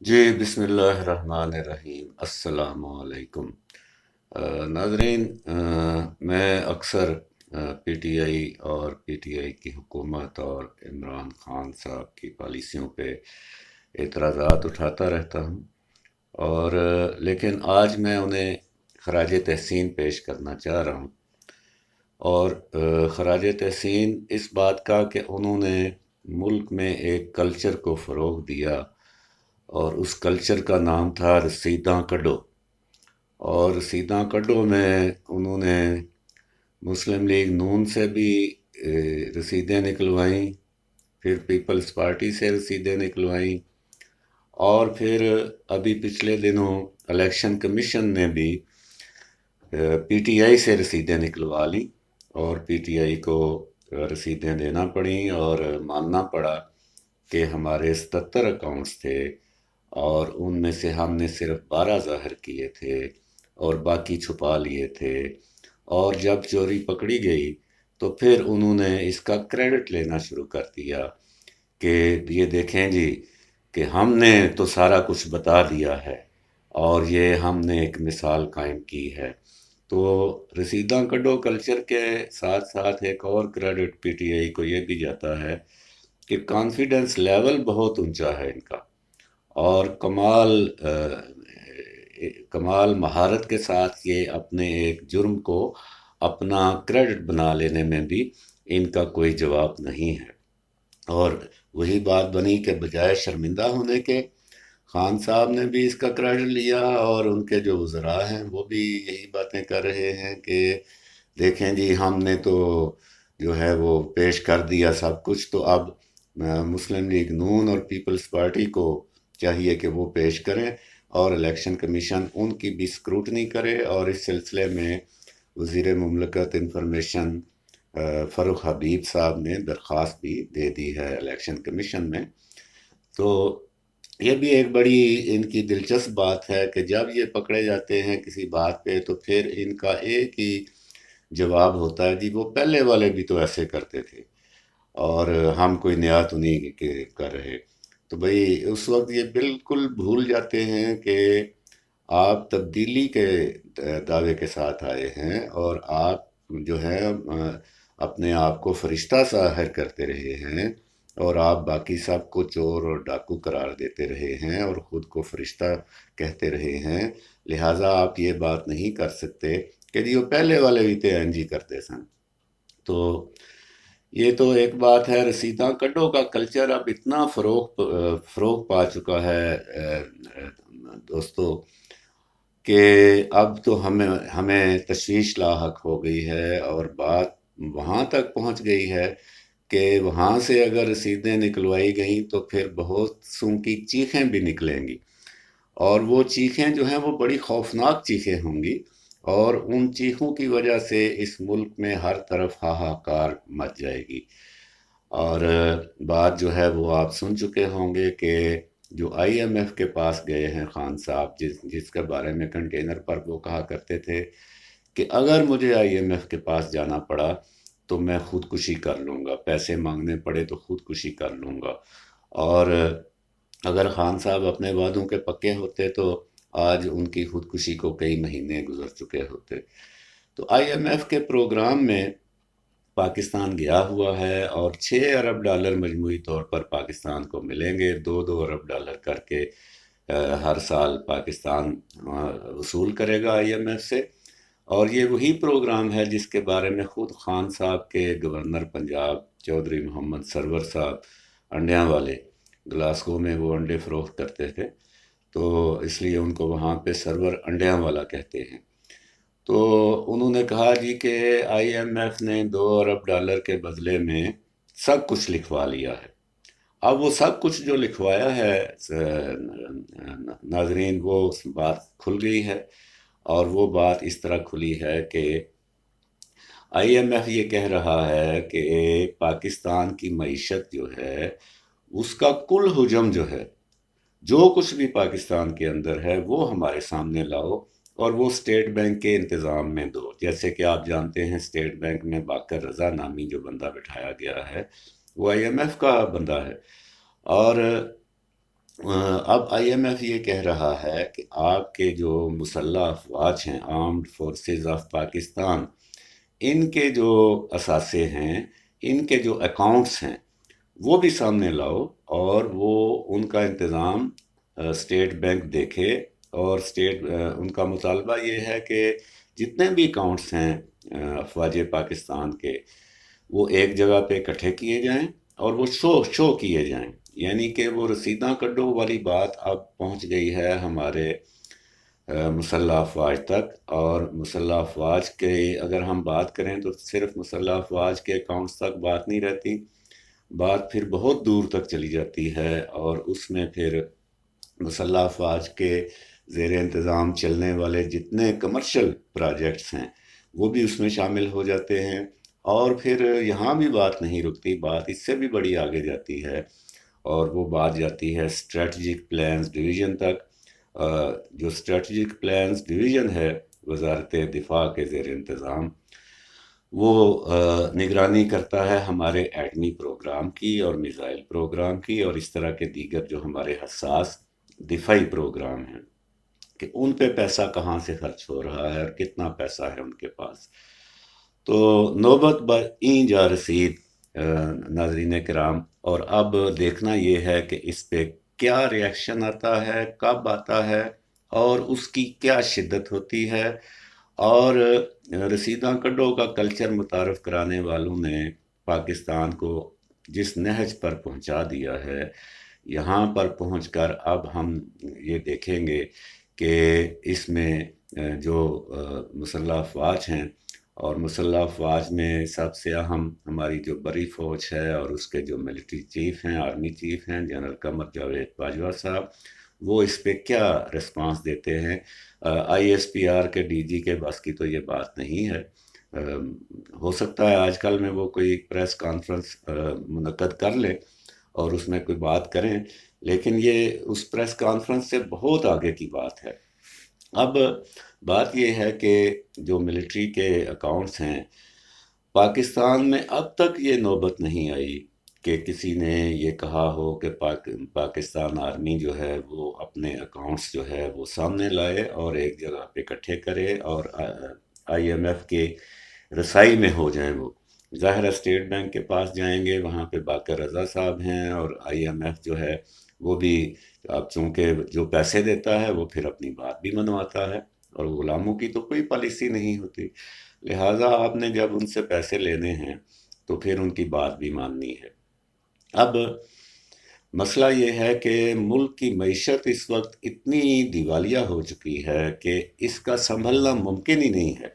جی بسم اللہ الرحمن الرحیم السلام علیکم ناظرین، میں اکثر پی ٹی آئی اور پی ٹی آئی کی حکومت اور عمران خان صاحب کی پالیسیوں پہ اعتراضات اٹھاتا رہتا ہوں، اور لیکن آج میں انہیں خراج تحسین پیش کرنا چاہ رہا ہوں، اور خراج تحسین اس بات کا کہ انہوں نے ملک میں ایک کلچر کو فروغ دیا، اور اس کلچر کا نام تھا رسیداں کڈو۔ اور رسیداں کڈو میں انہوں نے مسلم لیگ نون سے بھی رسیدیں نکلوائیں، پھر پیپلز پارٹی سے رسیدیں نکلوائیں، اور پھر ابھی پچھلے دنوں الیکشن کمیشن نے بھی پی ٹی آئی سے رسیدیں نکلوا لیں، اور پی ٹی آئی کو رسیدیں دینا پڑیں اور ماننا پڑا کہ ہمارے 77 اکاؤنٹس تھے، اور ان میں سے ہم نے صرف 12 ظاہر کیے تھے اور باقی چھپا لیے تھے۔ اور جب چوری پکڑی گئی تو پھر انہوں نے اس کا کریڈٹ لینا شروع کر دیا کہ یہ دیکھیں جی کہ ہم نے تو سارا کچھ بتا دیا ہے، اور یہ ہم نے ایک مثال قائم کی ہے۔ تو رسیداں کڈو کلچر کے ساتھ ساتھ ایک اور کریڈٹ پی ٹی آئی کو یہ بھی جاتا ہے کہ کانفیڈنس لیول بہت اونچا ہے ان کا، اور کمال مہارت کے ساتھ یہ اپنے ایک جرم کو اپنا کریڈٹ بنا لینے میں بھی ان کا کوئی جواب نہیں ہے۔ اور وہی بات بنی کہ بجائے شرمندہ ہونے کے، خان صاحب نے بھی اس کا کریڈٹ لیا، اور ان کے جو وزراء ہیں وہ بھی یہی باتیں کر رہے ہیں کہ دیکھیں جی ہم نے تو جو ہے وہ پیش کر دیا سب کچھ، تو اب مسلم لیگ نون اور پیپلز پارٹی کو چاہیے کہ وہ پیش کریں، اور الیکشن کمیشن ان کی بھی اسکروٹنی کرے۔ اور اس سلسلے میں وزیر مملکت انفارمیشن فاروق حبیب صاحب نے درخواست بھی دے دی ہے الیکشن کمیشن میں۔ تو یہ بھی ایک بڑی ان کی دلچسپ بات ہے کہ جب یہ پکڑے جاتے ہیں کسی بات پہ تو پھر ان کا ایک ہی جواب ہوتا ہے، جی وہ پہلے والے بھی تو ایسے کرتے تھے، اور ہم کوئی نیا تو نہیں کر رہے۔ تو بھئی اس وقت یہ بالکل بھول جاتے ہیں کہ آپ تبدیلی کے دعوے کے ساتھ آئے ہیں، اور آپ جو ہے اپنے آپ کو فرشتہ ظاہر کرتے رہے ہیں، اور آپ باقی سب کو چور اور ڈاکو قرار دیتے رہے ہیں اور خود کو فرشتہ کہتے رہے ہیں۔ لہٰذا آپ یہ بات نہیں کر سکتے کہ جی وہ پہلے والے بھی تے انجی کرتے سن۔ تو یہ تو ایک بات ہے۔ رسیداں کڈو کا کلچر اب اتنا فروغ پا چکا ہے دوستو، کہ اب تو ہمیں تشویش لاحق ہو گئی ہے، اور بات وہاں تک پہنچ گئی ہے کہ وہاں سے اگر رسیدیں نکلوائی گئیں تو پھر بہت سوں کی چیخیں بھی نکلیں گی، اور وہ چیخیں جو ہیں وہ بڑی خوفناک چیخیں ہوں گی، اور ان چیخوں کی وجہ سے اس ملک میں ہر طرف ہاہاکار مچ جائے گی۔ اور بات جو ہے وہ آپ سن چکے ہوں گے کہ جو آئی ایم ایف کے پاس گئے ہیں خان صاحب، جس کے بارے میں کنٹینر پر وہ کہا کرتے تھے کہ اگر مجھے آئی ایم ایف کے پاس جانا پڑا تو میں خودکشی کر لوں گا، پیسے مانگنے پڑے تو خودکشی کر لوں گا۔ اور اگر خان صاحب اپنے وعدوں کے پکے ہوتے تو آج ان کی خودکشی کو کئی مہینے گزر چکے ہوتے۔ تو آئی ایم ایف کے پروگرام میں پاکستان گیا ہوا ہے، اور 6 ارب ڈالر مجموعی طور پر پاکستان کو ملیں گے، 2-2 ارب ڈالر کر کے ہر سال پاکستان وصول کرے گا آئی ایم ایف سے۔ اور یہ وہی پروگرام ہے جس کے بارے میں خود خان صاحب کے گورنر پنجاب چودھری محمد سرور صاحب، انڈیاں والے، گلاسگو میں وہ انڈے فروخت کرتے تھے، تو اس لیے ان کو وہاں پہ سرور انڈیاں والا کہتے ہیں۔ تو انہوں نے کہا جی کہ آئی ایم ایف نے 2 ارب ڈالر کے بدلے میں سب کچھ لکھوا لیا ہے۔ اب وہ سب کچھ جو لکھوایا ہے ناظرین، وہ بات کھل گئی ہے، اور وہ بات اس طرح کھلی ہے کہ آئی ایم ایف یہ کہہ رہا ہے کہ پاکستان کی معیشت جو ہے اس کا کل حجم جو ہے، جو کچھ بھی پاکستان کے اندر ہے وہ ہمارے سامنے لاؤ، اور وہ اسٹیٹ بینک کے انتظام میں دو۔ جیسے کہ آپ جانتے ہیں اسٹیٹ بینک میں باقر رضا نامی جو بندہ بٹھایا گیا ہے وہ آئی ایم ایف کا بندہ ہے، اور اب آئی ایم ایف یہ کہہ رہا ہے کہ آپ کے جو مسلح افواج ہیں، آرمڈ فورسز آف پاکستان، ان کے جو اثاثے ہیں، ان کے جو اکاؤنٹس ہیں، وہ بھی سامنے لاؤ، اور وہ ان کا انتظام اسٹیٹ بینک دیکھے، اور ان کا مطالبہ یہ ہے کہ جتنے بھی اکاؤنٹس ہیں افواج پاکستان کے، وہ ایک جگہ پہ اکٹھے کیے جائیں اور وہ شو کیے جائیں، یعنی کہ وہ رسیداں کڈو والی بات اب پہنچ گئی ہے ہمارے مسلح افواج تک، اور مسلح افواج کے اگر ہم بات کریں تو صرف مسلح افواج کے اکاؤنٹس تک بات نہیں رہتی، بات پھر بہت دور تک چلی جاتی ہے، اور اس میں پھر مسلح افواج کے زیر انتظام چلنے والے جتنے کمرشل پروجیکٹس ہیں وہ بھی اس میں شامل ہو جاتے ہیں، اور پھر یہاں بھی بات نہیں رکتی، بات اس سے بھی بڑی آگے جاتی ہے، اور وہ بات جاتی ہے اسٹریٹجک پلانز ڈویژن تک۔ جو اسٹریٹجک پلانز ڈویژن ہے وزارت دفاع کے زیر انتظام، وہ نگرانی کرتا ہے ہمارے ایٹمی پروگرام کی اور میزائل پروگرام کی، اور اس طرح کے دیگر جو ہمارے حساس دفاعی پروگرام ہیں، کہ ان پہ پیسہ کہاں سے خرچ ہو رہا ہے اور کتنا پیسہ ہے ان کے پاس۔ تو نوبت این جا رسید ناظرین کرام، اور اب دیکھنا یہ ہے کہ اس پہ کیا ریئیکشن آتا ہے، کب آتا ہے، اور اس کی کیا شدت ہوتی ہے، اور رسیداں کڈو کا کلچر متعارف کرانے والوں نے پاکستان کو جس نہج پر پہنچا دیا ہے، یہاں پر پہنچ کر اب ہم یہ دیکھیں گے کہ اس میں جو مسلح افواج ہیں، اور مسلح افواج میں سب سے اہم ہماری جو بڑی فوج ہے اور اس کے جو ملٹری چیف ہیں، آرمی چیف ہیں، جنرل قمر جاوید باجوہ صاحب، وہ اس پہ کیا رسپانس دیتے ہیں۔ آئی ایس پی آر کے ڈی جی کے بس کی تو یہ بات نہیں ہے، ہو سکتا ہے آج کل میں وہ کوئی پریس کانفرنس منعقد کر لیں اور اس میں کوئی بات کریں، لیکن یہ اس پریس کانفرنس سے بہت آگے کی بات ہے۔ اب بات یہ ہے کہ جو ملٹری کے اکاؤنٹس ہیں پاکستان میں، اب تک یہ نوبت نہیں آئی کہ کسی نے یہ کہا ہو کہ پاکستان آرمی جو ہے وہ اپنے اکاؤنٹس جو ہے وہ سامنے لائے اور ایک جگہ پہ اکٹھے کرے اور آئی ایم ایف کے رسائی میں ہو جائیں۔ وہ ظاہر ہے اسٹیٹ بینک کے پاس جائیں گے، وہاں پہ باقر رضا صاحب ہیں، اور آئی ایم ایف جو ہے وہ بھی اب چونکہ جو پیسے دیتا ہے وہ پھر اپنی بات بھی منواتا ہے، اور غلاموں کی تو کوئی پالیسی نہیں ہوتی، لہٰذا آپ نے جب ان سے پیسے لینے ہیں تو پھر ان کی بات بھی ماننی ہے۔ اب مسئلہ یہ ہے کہ ملک کی معیشت اس وقت اتنی دیوالیہ ہو چکی ہے کہ اس کا سنبھلنا ممکن ہی نہیں ہے،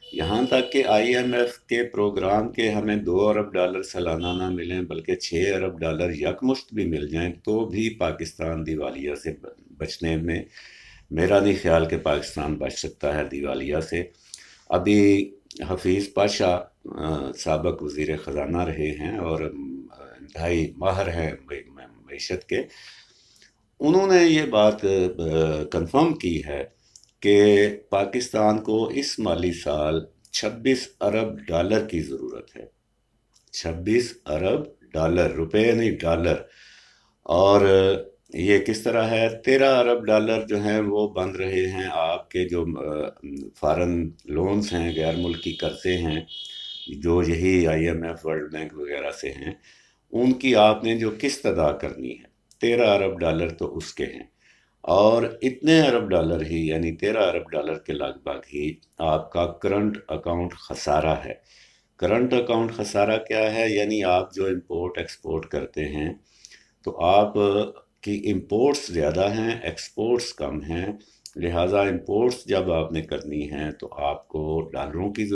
یہاں تک کہ آئی ایم ایف کے پروگرام کے ہمیں $2 ارب سالانہ نہ ملیں بلکہ $6 ارب یکمشت بھی مل جائیں تو بھی پاکستان دیوالیہ سے بچنے میں، میرا نہیں خیال کہ پاکستان بچ سکتا ہے دیوالیہ سے۔ ابھی حفیظ پاشا سابق وزیر خزانہ رہے ہیں اور انتہائی ماہر ہیں معیشت کے، انہوں نے یہ بات کنفرم کی ہے کہ پاکستان کو اس مالی سال $26 ارب کی ضرورت ہے، $26 ارب، روپے نہیں ڈالر۔ اور یہ کس طرح ہے، $13 ارب جو ہیں وہ بن رہے ہیں آپ کے جو فارن لونز ہیں، غیر ملکی قرضے ہیں، جو یہی I M F, World Bank وغیرہ سے ہیں، ان کی آپ نے جو قسط ادا کرنی ہے، $13 ارب تو اس کے ہیں، اور اتنے $13 ہی، یعنی $13 ارب کے لگ بھگ ہی آپ کا کرنٹ اکاؤنٹ خسارہ ہے۔ کرنٹ اکاؤنٹ خسارہ کیا ہے؟ یعنی آپ جو امپورٹ ایکسپورٹ کرتے ہیں تو آپ کی امپورٹس زیادہ ہیں، ایکسپورٹس کم ہیں، لہٰذا امپورٹس جب آپ نے کرنی ہیں تو آپ کو ڈالروں کی